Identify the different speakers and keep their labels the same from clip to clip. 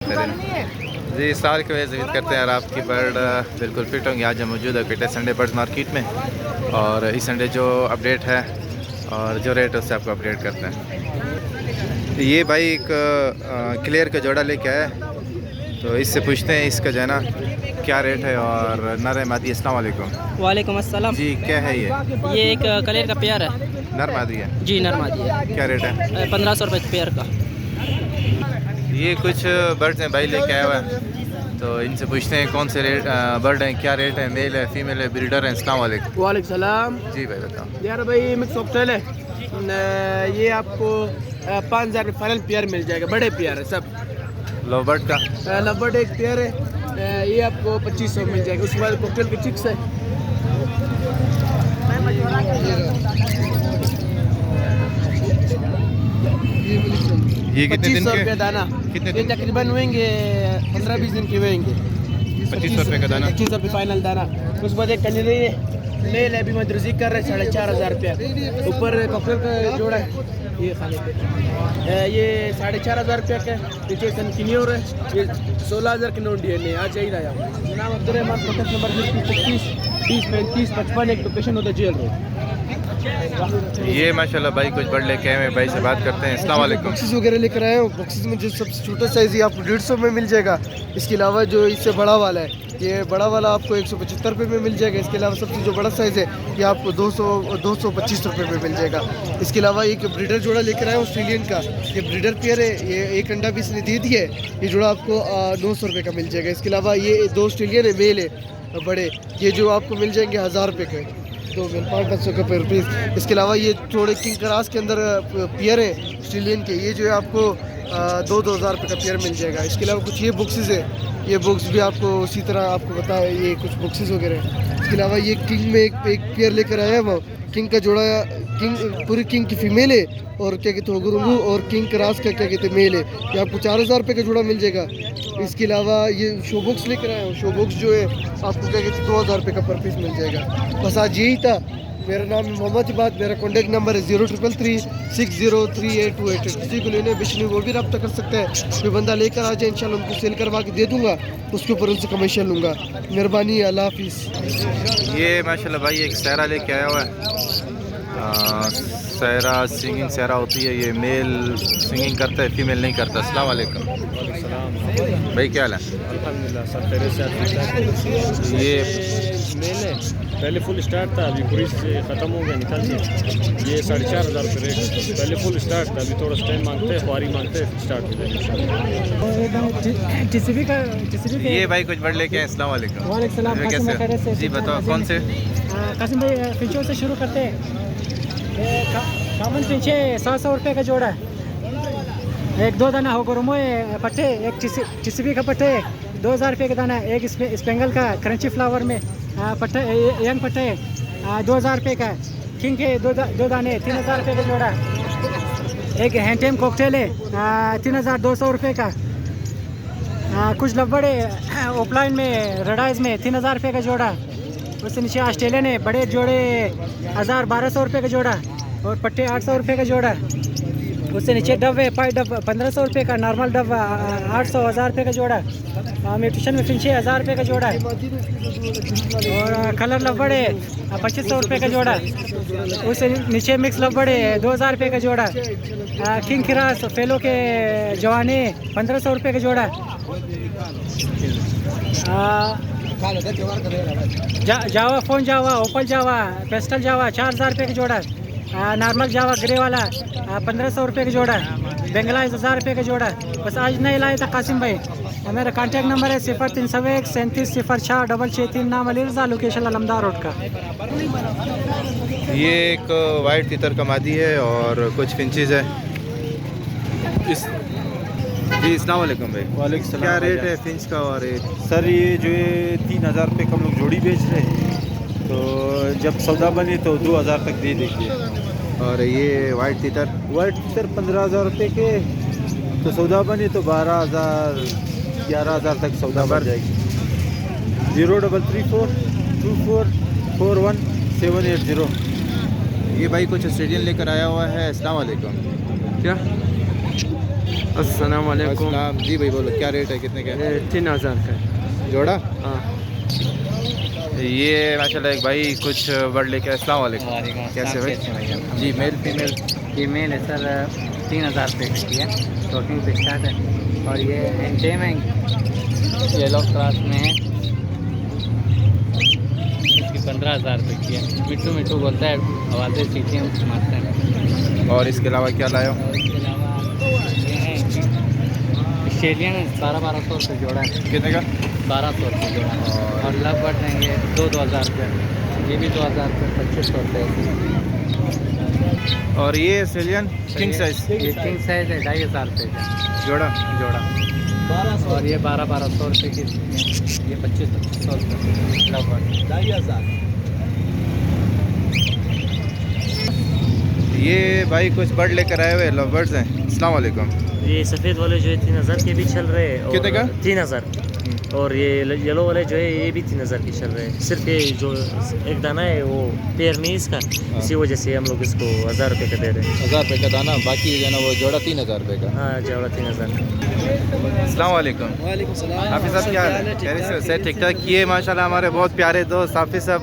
Speaker 1: बेहतरीन जी। साल के वजह विजिट करते हैं और आपकी बर्ड बिल्कुल फिट होंगी। आज हम मौजूद है पेटे संडे बर्ड मार्केट में और इस संडे जो अपडेट है और जो रेट है उससे आपको अपडेट करते हैं। ये भाई एक क्लियर का जोड़ा लेके आया, तो इससे पूछते हैं इसका जो है ना क्या रेट है। और नर मादी। अस्सलाम वालेकुम।
Speaker 2: वालेकुम अस्सलाम
Speaker 1: जी, क्या है
Speaker 2: ये एक कलेर का पेयर है।
Speaker 1: नर मादी है
Speaker 2: जी नर मादी है।
Speaker 1: क्या रेट है?
Speaker 2: 1500 रुपये पेयर का।
Speaker 1: ये कुछ बर्ड्स हैं भाई लेके आया हुआ है, तो इनसे पूछते हैं कौन से रेट बर्ड हैं, क्या रेट है, मेल है फीमेल है, ब्रीडर है। अस्सलाम वालेकुम।
Speaker 3: वालेकुम सलाम।
Speaker 1: जी भाई बताओ।
Speaker 3: यार भाई मिक्स ऑक्टेल है, ये आपको 5000 में फाइनल पेयर मिल जाएगा। बड़े पेयर है सब।
Speaker 1: लव बर्ड का
Speaker 3: लवबर्ड एक पेयर है, ये आपको 2500 मिल जाएगा। उसके बाद कॉकटेल के चिक्स है।
Speaker 1: ये कितने दिन
Speaker 3: 2500
Speaker 1: के?
Speaker 3: रुपये दाना।
Speaker 1: कितने
Speaker 3: ये
Speaker 1: दिन?
Speaker 3: तकरीबन हुएंगे 15-20 दिन के हुएंगे।
Speaker 1: 2500 रुपये का दाना।
Speaker 3: 2500 रुपये फाइनल दाना। उसके बाद एक कलरी है, मेल है, अभी मदरसी कर रहे हैं 4500 रुपये। ऊपर कॉकटेल का जोड़ा है, ये खाने पे ये 4500 रुपये का। नीचे सनकिन्योर है, ये 16000 की नोट डीएनए आ चाहिए। नाम अब्दुलरहमान, कॉन्टैक्ट नंबर 25 30 35 55, एक लोकेशन होता है जेल रोड।
Speaker 1: ये माशाल्लाह भाई कुछ बर्ड लेके आए हैं, भाई से बात करते हैं। अस्सलाम वालेकुम।
Speaker 3: बॉक्सेस वगैरह लेकर आए हो। बॉक्सेस में जो सबसे छोटा साइज़ ये आपको 150 में मिल जाएगा। इसके अलावा जो इससे बड़ा वाला है, ये बड़ा वाला आपको 175 रुपये में मिल जाएगा। इसके अलावा सबसे जो बड़ा साइज़ है ये आपको 225 रुपये में मिल जाएगा। इसके अलावा एक ब्रीडर जोड़ा लेकर आए ऑस्ट्रेलियन का, ये ब्रीडर पेयर है। ये एक अंडा भी इसने दे दिया है। ये जोड़ा आपको 900 रुपये का मिल जाएगा। इसके अलावा ये 2 ऑस्ट्रेलियन है, मेल है बड़े, ये जो आपको मिल जाएंगे 1000 रुपये के, 2 मेल 500 का पर पीस। इसके अलावा ये थोड़े किंग क्रास के अंदर पेयर है ऑस्ट्रेलियन के, ये जो है आपको 2,000 रुपये का पेयर मिल जाएगा। इसके अलावा कुछ ये बुक्सेस है, ये बुक्स भी आपको उसी तरह आपको बताया, ये कुछ बुक्सेस वगैरह है। इसके अलावा ये किंग में एक पेयर लेकर आया वो किंग का जोड़ा, किंग पूरी किंग की फीमेल है और क्या कहते हैं गुरुंगू, और किंग क्रास का क्या कहते हैं मेल है। ये आपको 4000 रुपये का जोड़ा मिल जाएगा। इसके अलावा ये शो बॉक्स लेकर आया हूँ। शो बॉक्स जो है आपको क्या कहते हैं 2000 रुपये का पर पीस मिल जाएगा। बस आज यही था। मेरा नाम है मोहम्मद इबाद, मेरा कॉन्टैक्ट नंबर है 0333603828। किसी को लेने बेचने वो भी रब्ता कर सकते हैं। कोई बंदा लेकर आ जाए, इंशाल्लाह उनको सेल करवा के दे दूंगा, उसके ऊपर उनसे कमीशन लूँगा। मेहरबानी, अल्लाह हाफिज़।
Speaker 1: ये माशाल्लाह भाई एक सहरा लेके आया हुआ है। सहरा सिंगिंग सहरा होती है, ये मेल सिंगिंग करता है, फीमेल नहीं करता। अस्सलाम वालेकुम भाई, क्या हाल है?
Speaker 4: अल्हम्दुलिल्लाह सब तेरे से।
Speaker 1: ये
Speaker 4: मेल है, पहले फुल स्टार्ट था, अभी पुलिस से ख़त्म हो गया निकल के। ये 4500 रुपये रेट। पहले फुल स्टार्ट था, अभी थोड़ा टाइम मांगते हैं, ख्वारी मांगते हैं, स्टार्ट हो जाएगा।
Speaker 1: ये भाई कुछ बर्ड लेके आए। अस्सलाम वालेकुम।
Speaker 2: वालेकुम सलाम।
Speaker 1: कैसे हो? जी बताओ कौन से?
Speaker 2: कासिम भाई फिंचों से शुरू करते हैं। कामन फिंचे 700 रुपये का जोड़ा है। एक 2 दाना हो गुरुमो पट्टे, एक चिसबी का पट्टे 2000 रुपये का दाना, एक स्पेंगल का क्रंची फ्लावर में पट्टे यंग पट्टे 2000 रुपये का। किंग के 2 दाने 3000 रुपये का जोड़ा। एक हैंडटेम कॉकटेल है 3200 रुपये का। कुछ लबड़े ओपलाइन में रडाइज में 3000 रुपये का जोड़ा। उससे नीचे ऑस्ट्रेलियन है, बड़े जोड़े 1200 रुपये का जोड़ा और पट्टे 800 रुपये का जोड़ा। उससे नीचे डब है, पाई डब 1500 रुपये का, नॉर्मल डब 800-1000 रुपये का जोड़ा। म्यूटेशन में फिंचे 1000 रुपये का जोड़ा है। और कलर लबड़ है 2500 रुपये का जोड़ा। उससे नीचे मिक्स लबड़ है 2000 रुपये का जोड़ा। किंग किरास फेलो के जवाने 1500 रुपये का जोड़ा। जावा फोन जावा, ओपल जावा, पेस्टल जावा 4000 रुपये का जोड़ा। नॉर्मल जावा ग्रे वाला 1500 रुपये का जोड़ा। बेंगला 1000 रुपये का जोड़ा। बस आज नहीं लाया था कासिम भाई। मेरा कॉन्टैक्ट नंबर है 0301 3704 663। नाम अली रज़ा, लोकेशन अलमदार रोड का।
Speaker 1: ये एक वाइट तितर का मादी है और कुछ फिंचेस है। जी अस्सलाम वालेकुम भाई।
Speaker 4: वालेकुम सलाम।
Speaker 1: क्या रेट है फिंच का? और
Speaker 4: सर ये जो है 3000 रुपये का हम लोग जोड़ी बेच रहे हैं, तो जब सौदा बने तो 2000 तक दे देंगे।
Speaker 1: और ये वाइट तितर?
Speaker 4: वाइट सर 15,000 रुपये के, तो सौदा बने तो 12,000 11,000 तक सौदा बन जाएगी। 0334241780।
Speaker 1: ये भाई कुछ ऑस्ट्रेलियन लेकर आया हुआ है। अस्सलाम वालेकुम। क्या
Speaker 5: अस्सलाम वालेकुम।
Speaker 1: अस्सलाम जी भाई बोलो क्या रेट है, कितने का है?
Speaker 5: 3000 का है।
Speaker 1: जोड़ा?
Speaker 5: हाँ
Speaker 1: ये माशाल्लाह एक भाई कुछ वर्ड लेके अस्सलाम वालेकुम। कैसे भाई? जी मेल फीमेल?
Speaker 2: फीमेल है सर 3000 रुपये की है, शॉर्टिंग पे स्टार्ट है। और ये एंटेम है, येलो क्रॉस में है, इसकी 15000 रुपये की है। मिट्टू मिट्टू बोलता है, आवाज़ें सीटियाँ मारता है।
Speaker 1: और इसके अलावा क्या लाए हो?
Speaker 2: और इसके अलावा ये है ऑस्ट्रेलियन है, 1200 रुपये जोड़ा है।
Speaker 1: कितने का?
Speaker 2: 1200 रुपये जोड़ा है। और लव बर्ड रहेंगे 2000 रुपये, ये भी 2000 रुपये, 2500 रुपये।
Speaker 1: और ये ऑस्ट्रेलियन किंग साइज
Speaker 2: ये किंग साइज है 2500 रुपये का
Speaker 1: जोड़ा?
Speaker 2: जोड़ा। और ये 1200 रुपये की, ये 2500 रुपये लव बर्ड।
Speaker 1: ये भाई कुछ बर्ड लेकर आए हुए लव बर्ड्स हैं। अस्सलाम वालेकुम।
Speaker 6: ये सफ़ेद वाले जो है 3000 के भी चल रहे हैं।
Speaker 1: कितने का?
Speaker 6: 3000। और ये येलो वाले जो है ये भी 3000 के चल रहे हैं। सिर्फ ये जो एक दाना है वो पेयर नहीं इसका, इसी वजह से हम लोग इसको 1000 रुपये का दे रहे हैं।
Speaker 1: 1000 रुपये का दाना, बाकी जो है ना वो जोड़ा 3000 रुपये का।
Speaker 6: हाँ जोड़ा 3000।
Speaker 1: अस्सलाम वालेकुम।
Speaker 3: वालेकुम सलाम।
Speaker 1: हाफिज़ साहब क्या हाल है? खैरियत से? ठीक ठाक। ये माशाल्लाह हमारे बहुत प्यारे दोस्त हाफिज़ साहब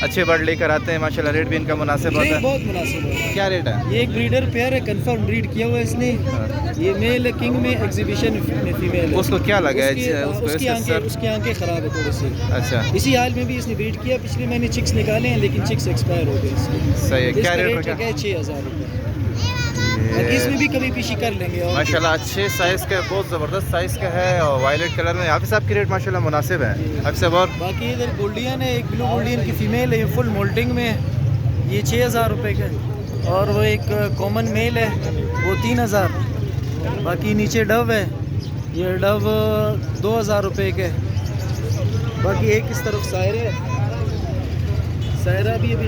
Speaker 1: अच्छे बर्ड लेकर आते हैं माशाल्लाह। रेट भी इनका मुनासिब होता है।
Speaker 3: बहुत मुनासिब है।
Speaker 1: क्या रेट है?
Speaker 3: ये एक ब्रीडर पेयर है, कंफर्म ब्रीड किया हुआ है इसने। ये मेल है किंग में, एग्जीबिशन में फीमेल है।
Speaker 1: उसको क्या लगा है?
Speaker 3: उसकी आंखें खराब है थोड़ी सी।
Speaker 1: अच्छा
Speaker 3: इसी हाल में भी इसने ब्रीड किया। पिछले महीने चिक्स निकाले हैं लेकिन चिक्स एक्सपायर हो गए इसके।
Speaker 1: सही है। क्या
Speaker 3: इसका
Speaker 1: रेट
Speaker 3: रेट
Speaker 1: रखा?
Speaker 3: है 6000 रुपये। बाकी इसमें भी कभी पीछी कर लेंगे। और
Speaker 1: माशाल्लाह अच्छे साइज़ का, बहुत ज़बरदस्त साइज़ का है और वायलेट कलर में। हाफिज़ साहब की रेट माशाल्लाह मुनासिब है। हाफिज़ साहब और
Speaker 3: बाकी इधर गोल्डियन है, एक ब्लू गोल्डियन की फीमेल है, ये फुल मोल्टिंग में है, ये 6000 रुपये का है। और वो एक कॉमन मेल है वो 3000। बाकी नीचे डव है, ये डव 2000 रुपये के। बाकी एक इस तरफ सायरा है, सायरा भी अभी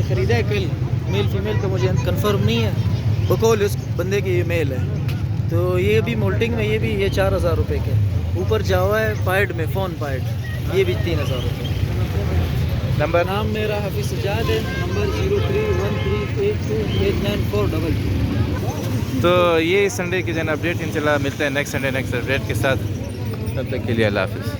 Speaker 3: ख़रीदा है कल। मेल फीमेल का मुझे कंफर्म नहीं है, बकौल उस बंदे की ये मेल है। तो ये भी मोल्टिंग में, ये भी ये 4000 रुपये के। ऊपर जावा है पाइड में, फ़ोन पाइड, ये भी 3000 रुपये।
Speaker 1: नंबर?
Speaker 3: नाम मेरा हाफिज़ सजाद है, नंबर 0313828942।
Speaker 1: तो ये संडे की जो है अपडेट इंशाल्लाह मिलते हैं नेक्स्ट संडे नेक्स्ट अपडेट के साथ। तब तक के लिए अल्लाह हाफिज़।